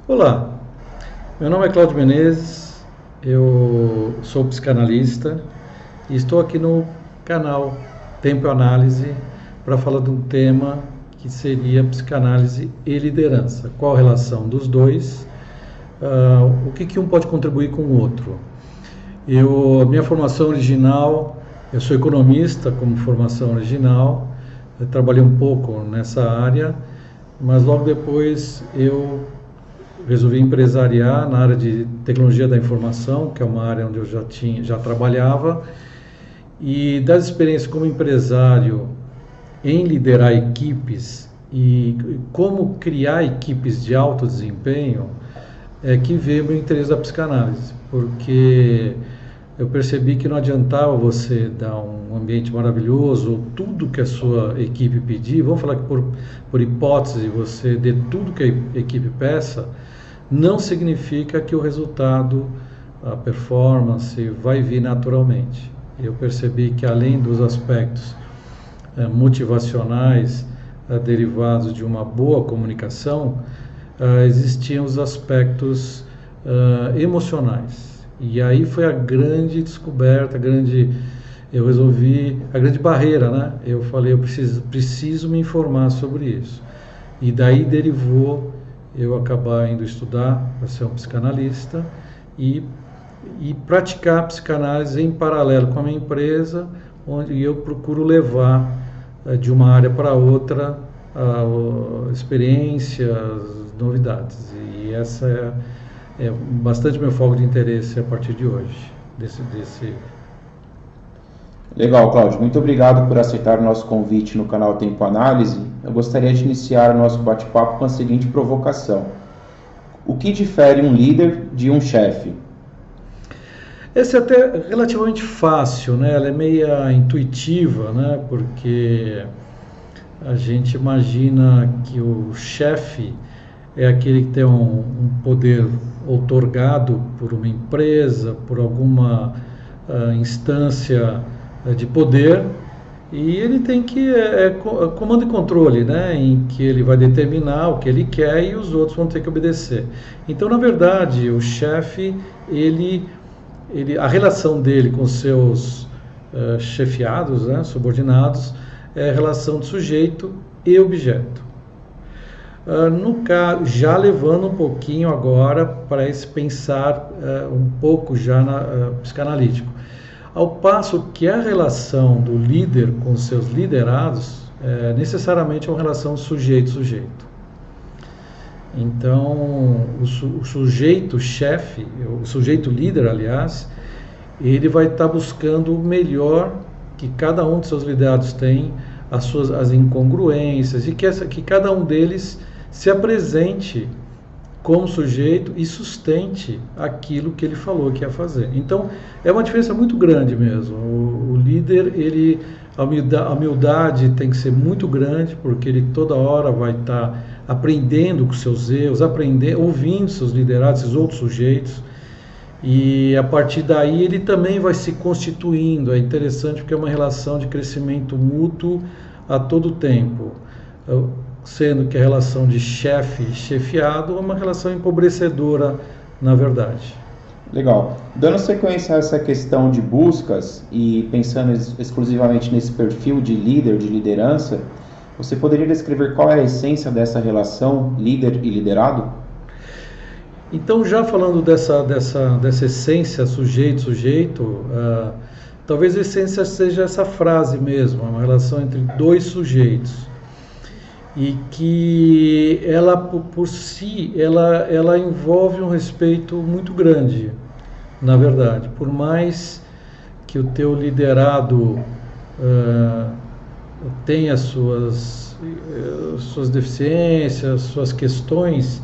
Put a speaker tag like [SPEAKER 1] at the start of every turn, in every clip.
[SPEAKER 1] Olá, meu nome é Cláudio Menezes, eu sou psicanalista e estou aqui no canal Tempo e Análise para falar de um tema que seria psicanálise e liderança. Qual a relação dos dois? O que um pode contribuir com o outro? Minha formação original, eu sou economista como formação original, eu trabalhei um pouco nessa área, mas logo depois eu resolvi empresariar na área de tecnologia da informação, que é uma área onde eu já trabalhava, e das experiências como empresário em liderar equipes e como criar equipes de alto desempenho, é que veio o meu interesse da psicanálise, porque eu percebi que não adiantava você dar um ambiente maravilhoso, ou tudo que a sua equipe pedir, vamos falar que por hipótese você dê tudo que a equipe peça, não significa que o resultado, a performance, vai vir naturalmente. Eu percebi que além dos aspectos motivacionais derivados de uma boa comunicação, existiam os aspectos emocionais. E aí foi a grande descoberta, eu resolvi, a grande barreira, né? Eu falei, eu preciso me informar sobre isso. E daí derivou eu acabar indo estudar para ser um psicanalista e praticar psicanálise em paralelo com a minha empresa, onde eu procuro levar de uma área para outra experiências, novidades. E essa é bastante meu foco de interesse a partir de hoje,
[SPEAKER 2] Legal, Cláudio. Muito obrigado por aceitar o nosso convite no canal Tempo Análise. Eu gostaria de iniciar o nosso bate-papo com a seguinte provocação. O que difere um líder de um chefe?
[SPEAKER 1] Essa é até relativamente fácil, né? Ela é meia intuitiva, né? Porque a gente imagina que o chefe é aquele que tem um poder outorgado por uma empresa, por alguma instância de poder, e ele tem que comando e controle, né, em que ele vai determinar o que ele quer e os outros vão ter que obedecer. Então, na verdade, o chefe, a relação dele com seus chefiados, né, subordinados, é a relação de sujeito e objeto. No caso, já levando um pouquinho agora para esse pensar um pouco já psicanalítico. Ao passo que a relação do líder com seus liderados necessariamente é uma relação sujeito-sujeito. Então, o sujeito chefe, o sujeito líder, aliás, ele vai estar buscando o melhor que cada um de seus liderados tem, as incongruências, e que cada um deles se apresente como sujeito e sustente aquilo que ele falou que ia fazer. Então, é uma diferença muito grande mesmo. O líder, a humildade tem que ser muito grande, porque ele toda hora vai estar aprendendo com seus erros, ouvindo seus liderados, esses outros sujeitos, e a partir daí ele também vai se constituindo. É interessante porque é uma relação de crescimento mútuo a todo tempo, sendo que a relação de chefe e chefiado é uma relação empobrecedora, na verdade.
[SPEAKER 2] Legal. Dando sequência a essa questão de buscas e pensando exclusivamente nesse perfil de líder, de liderança, você poderia descrever qual é a essência dessa relação líder e liderado?
[SPEAKER 1] Então, já falando dessa essência sujeito, talvez a essência seja essa frase mesmo, uma relação entre dois sujeitos. E que ela, por si, ela envolve um respeito muito grande, na verdade. Por mais que o teu liderado tenha suas deficiências, suas questões,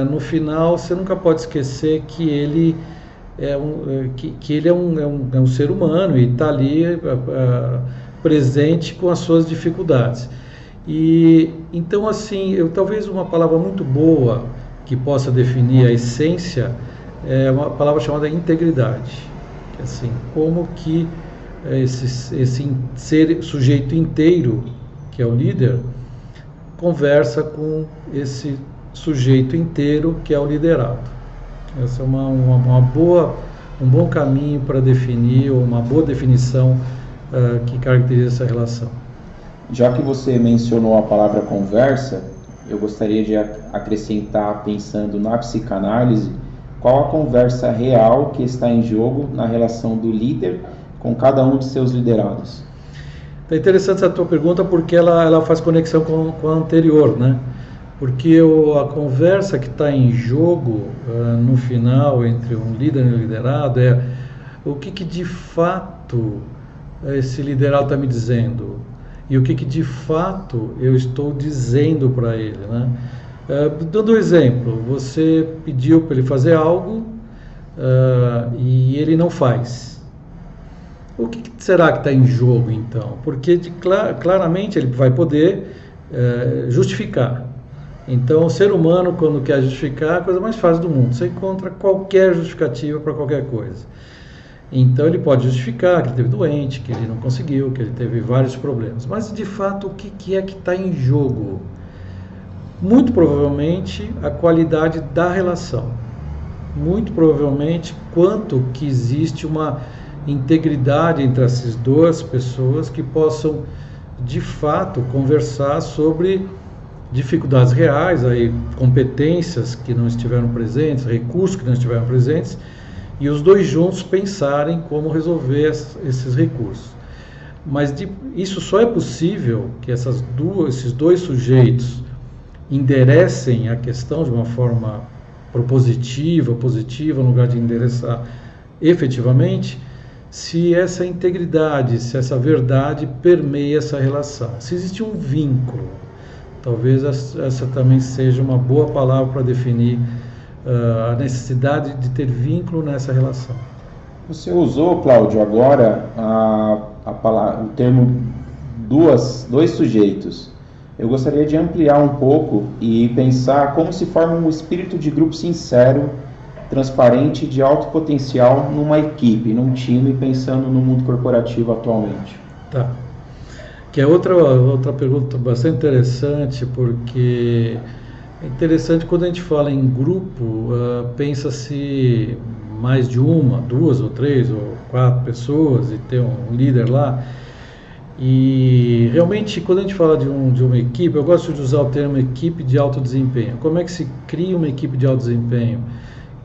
[SPEAKER 1] no final você nunca pode esquecer que ele é um ser humano e está ali presente com as suas dificuldades. E então, assim, talvez uma palavra muito boa que possa definir a essência é uma palavra chamada integridade. Que, assim, como que esse ser sujeito inteiro, que é o líder, conversa com esse sujeito inteiro, que é o liderado. Essa é um bom caminho para definir, ou uma boa definição que caracteriza essa relação.
[SPEAKER 2] Já que você mencionou a palavra conversa, eu gostaria de acrescentar, pensando na psicanálise, qual a conversa real que está em jogo na relação do líder com cada um de seus liderados.
[SPEAKER 1] É interessante essa tua pergunta, porque ela faz conexão com a anterior, né? Porque a conversa que está em jogo no final entre um líder e um liderado é o que de fato esse liderado está me dizendo e o que de fato eu estou dizendo para ele, né? Dando um exemplo, você pediu para ele fazer algo e ele não faz. O que será que está em jogo então? Porque claramente ele vai poder justificar. Então, o ser humano, quando quer justificar, é a coisa mais fácil do mundo. Você encontra qualquer justificativa para qualquer coisa. Então, ele pode justificar que ele esteve doente, que ele não conseguiu, que ele teve vários problemas. Mas, de fato, o que é que está em jogo? Muito provavelmente, a qualidade da relação. Muito provavelmente, quanto que existe uma integridade entre essas duas pessoas que possam, de fato, conversar sobre dificuldades reais, aí, competências que não estiveram presentes, recursos que não estiveram presentes, e os dois juntos pensarem como resolver esses recursos. Mas isso só é possível que esses dois sujeitos enderecem a questão de uma forma propositiva, positiva, no lugar de endereçar efetivamente, se essa integridade, se essa verdade permeia essa relação. Se existe um vínculo. Talvez essa também seja uma boa palavra para definir a necessidade de ter vínculo nessa relação.
[SPEAKER 2] Você usou, Cláudio, agora o termo dois sujeitos. Eu gostaria de ampliar um pouco e pensar como se forma um espírito de grupo sincero, transparente, de alto potencial numa equipe, num time, pensando no mundo corporativo atualmente.
[SPEAKER 1] Tá. Que é outra pergunta bastante interessante, porque é interessante quando a gente fala em grupo, pensa-se mais de uma, duas ou três ou quatro pessoas e ter um líder lá. E realmente, quando a gente fala de uma equipe, eu gosto de usar o termo equipe de alto desempenho. Como é que se cria uma equipe de alto desempenho?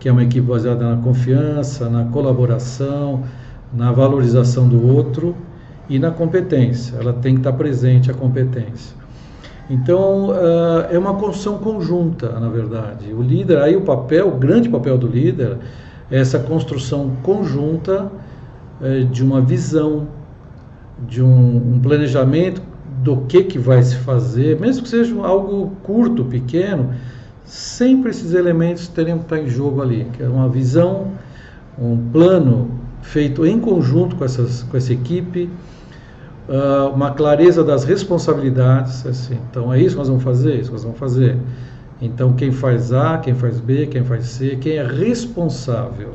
[SPEAKER 1] Que é uma equipe baseada na confiança, na colaboração, na valorização do outro e na competência. Ela tem que estar presente, a competência. Então, é uma construção conjunta, na verdade. O líder, aí o grande papel do líder é essa construção conjunta de uma visão, de um planejamento do que vai se fazer, mesmo que seja algo curto, pequeno, sempre esses elementos teriam que estar em jogo ali, que é uma visão, um plano feito em conjunto com essa equipe, uma clareza das responsabilidades, assim, então é isso que nós vamos fazer, isso que nós vamos fazer. Então quem faz A, quem faz B, quem faz C, quem é responsável.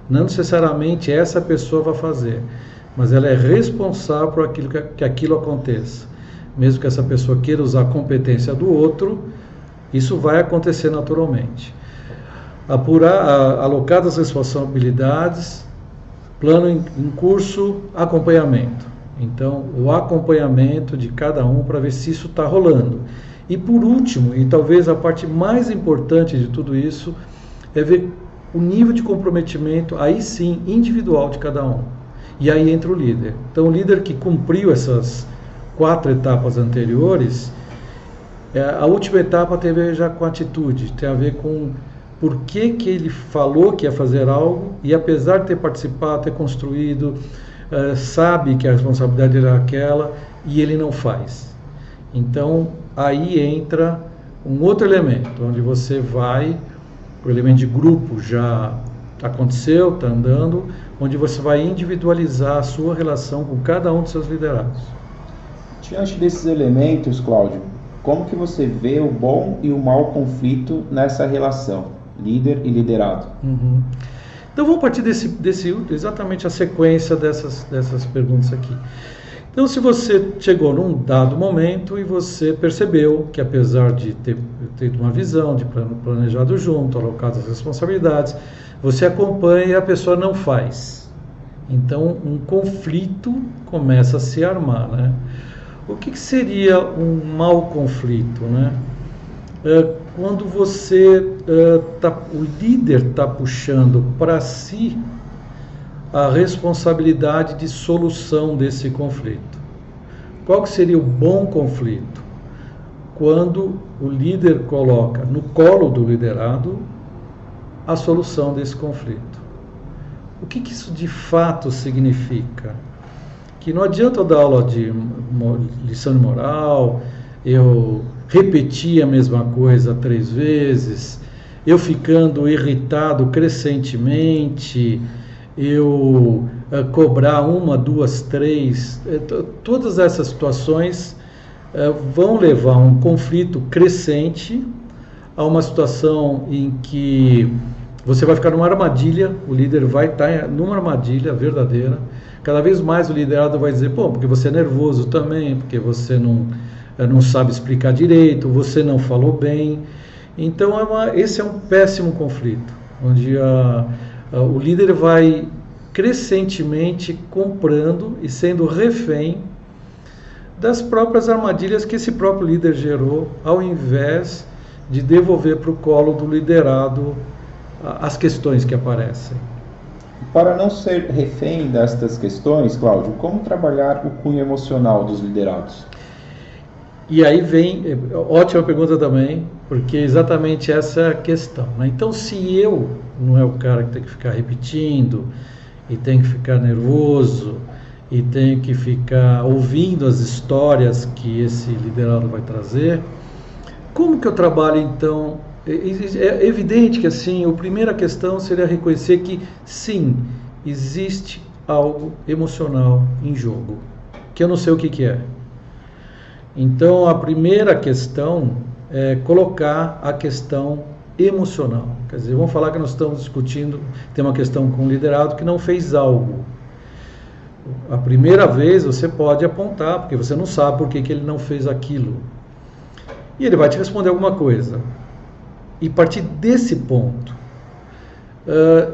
[SPEAKER 1] Não necessariamente essa pessoa vai fazer, mas ela é responsável por aquilo que aquilo aconteça. Mesmo que essa pessoa queira usar a competência do outro, isso vai acontecer naturalmente. Alocar as responsabilidades, plano em curso, acompanhamento. Então, o acompanhamento de cada um para ver se isso está rolando. E por último, e talvez a parte mais importante de tudo isso, é ver o nível de comprometimento, aí sim, individual de cada um. E aí entra o líder. Então, o líder que cumpriu essas 4 etapas anteriores, a última etapa tem a ver já com atitude, tem a ver com por que ele falou que ia fazer algo e apesar de ter participado, ter construído, sabe que a responsabilidade era aquela e ele não faz. Então, aí entra um outro elemento, onde você vai, o elemento de grupo já aconteceu, está andando, onde você vai individualizar a sua relação com cada um dos seus liderados.
[SPEAKER 2] Diante desses elementos, Cláudio, como que você vê o bom e o mau conflito nessa relação, líder e liderado?
[SPEAKER 1] Uhum. Então vamos partir exatamente a sequência dessas perguntas aqui. Então, se você chegou num dado momento e você percebeu que, apesar de ter tido uma visão, de planejado junto, alocado as responsabilidades, você acompanha e a pessoa não faz. Então, um conflito começa a se armar, né? O que seria um mau conflito, né? Quando o líder está puxando para si a responsabilidade de solução desse conflito. Qual que seria o bom conflito? Quando o líder coloca no colo do liderado a solução desse conflito. O que isso de fato significa? Que não adianta eu dar aula de lição de moral, eu repetir a mesma coisa 3 vezes, eu ficando irritado crescentemente, eu cobrar 1, 2, 3, todas essas situações vão levar a um conflito crescente, a uma situação em que você vai ficar numa armadilha, o líder vai estar numa armadilha verdadeira. Cada vez mais o liderado vai dizer, pô, porque você é nervoso também, porque você não sabe explicar direito, você não falou bem. Então esse é um péssimo conflito, onde o líder vai crescentemente comprando e sendo refém das próprias armadilhas que esse próprio líder gerou, ao invés de devolver para o colo do liderado as questões que aparecem.
[SPEAKER 2] Para não ser refém destas questões, Cláudio, como trabalhar o cunho emocional dos liderados?
[SPEAKER 1] E aí vem, ótima pergunta também, porque exatamente essa é a questão, né? Então, se eu não é o cara que tem que ficar repetindo, e tem que ficar nervoso, e tem que ficar ouvindo as histórias que esse liderado vai trazer, como que eu trabalho então? É evidente que assim, a primeira questão seria reconhecer que sim, existe algo emocional em jogo, que eu não sei o que é. Então a primeira questão é colocar a questão emocional. Quer dizer, vamos falar que nós estamos discutindo, tem uma questão com o liderado que não fez algo. A primeira vez você pode apontar, porque você não sabe por que ele não fez aquilo. E ele vai te responder alguma coisa. E a partir desse ponto,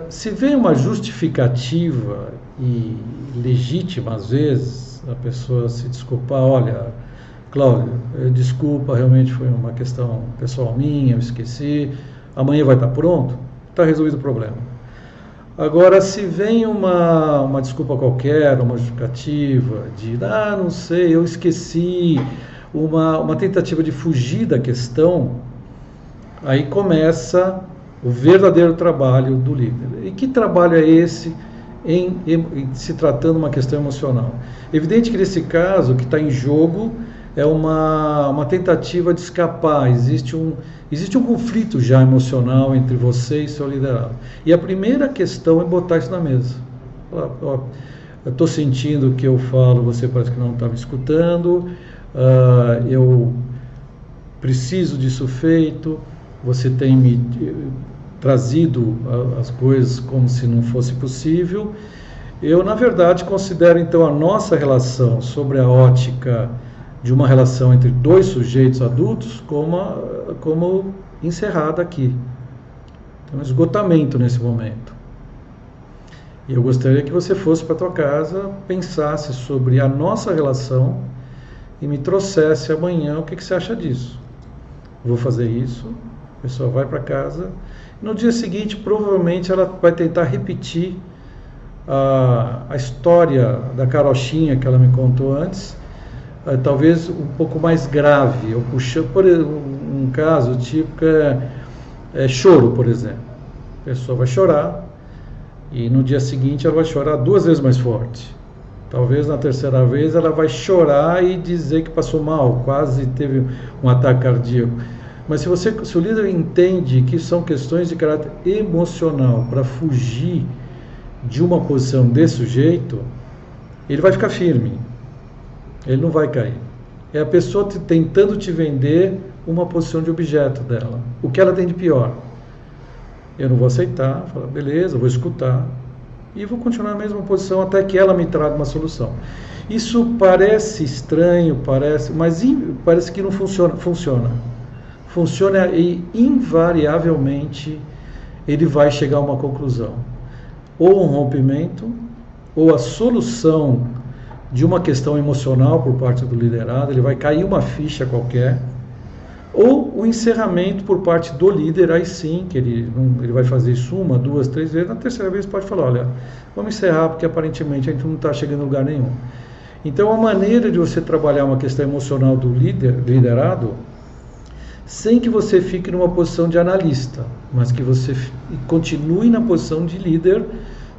[SPEAKER 1] se vem uma justificativa e legítima, às vezes, a pessoa se desculpar, olha, Cláudio, desculpa, realmente foi uma questão pessoal minha, eu esqueci, amanhã vai estar pronto, está resolvido o problema. Agora, se vem uma desculpa qualquer, uma justificativa de, não sei, eu esqueci, uma tentativa de fugir da questão, aí começa o verdadeiro trabalho do líder. E que trabalho é esse em se tratando de uma questão emocional? Evidente que nesse caso, o que está em jogo é uma tentativa de escapar, existe um conflito já emocional entre você e seu liderado. E a primeira questão é botar isso na mesa. Eu estou sentindo que eu falo, você parece que não está me escutando, eu preciso disso feito, você tem me trazido as coisas como se não fosse possível. Eu, na verdade, considero então a nossa relação sobre a ótica de uma relação entre 2 sujeitos adultos como encerrada aqui. Tem um esgotamento nesse momento. E eu gostaria que você fosse para a tua casa, pensasse sobre a nossa relação e me trouxesse amanhã o que você acha disso. Eu vou fazer isso, a pessoa vai para casa, e no dia seguinte provavelmente ela vai tentar repetir a história da carochinha que ela me contou antes, talvez um pouco mais grave. Eu puxo por um caso típico é choro, por exemplo. A pessoa vai chorar e no dia seguinte ela vai chorar 2 vezes mais forte. Talvez na terceira vez ela vai chorar e dizer que passou mal, quase teve um ataque cardíaco. Mas se o líder entende que são questões de caráter emocional para fugir de uma posição desse jeito, ele vai ficar firme. Ele não vai cair. É a pessoa tentando te vender uma posição de objeto dela. O que ela tem de pior. Eu não vou aceitar, falar, beleza, vou escutar. E vou continuar na mesma posição até que ela me traga uma solução. Isso parece estranho, mas parece que não funciona. Funciona e invariavelmente ele vai chegar a uma conclusão. Ou um rompimento, ou a solução de uma questão emocional por parte do liderado, ele vai cair uma ficha qualquer, ou o encerramento por parte do líder, aí sim, que ele vai fazer isso 1, 2, 3 vezes, na terceira vez pode falar, olha, vamos encerrar porque aparentemente a gente não está chegando em lugar nenhum. Então a maneira de você trabalhar uma questão emocional do liderado, sem que você fique numa posição de analista, mas que você continue na posição de líder,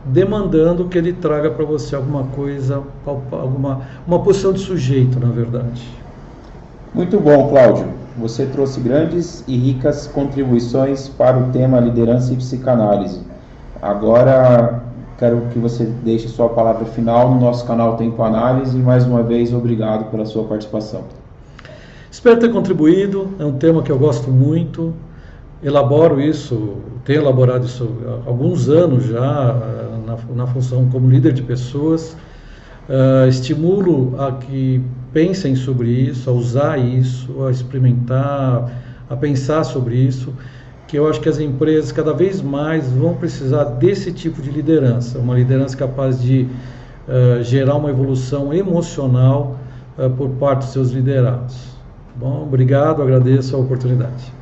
[SPEAKER 1] demandando que ele traga para você alguma coisa, uma posição de sujeito, na verdade.
[SPEAKER 2] Muito bom, Cláudio. Você trouxe grandes e ricas contribuições para o tema liderança e psicanálise. Agora, quero que você deixe sua palavra final no nosso canal Tempo Análise e, mais uma vez, obrigado pela sua participação.
[SPEAKER 1] Espero ter contribuído, é um tema que eu gosto muito, tenho elaborado isso há alguns anos já, na função como líder de pessoas. Estimulo a que pensem sobre isso, a usar isso, a experimentar, a pensar sobre isso, que eu acho que as empresas cada vez mais vão precisar desse tipo de liderança, uma liderança capaz de gerar uma evolução emocional por parte dos seus liderados. Bom, obrigado, agradeço a oportunidade.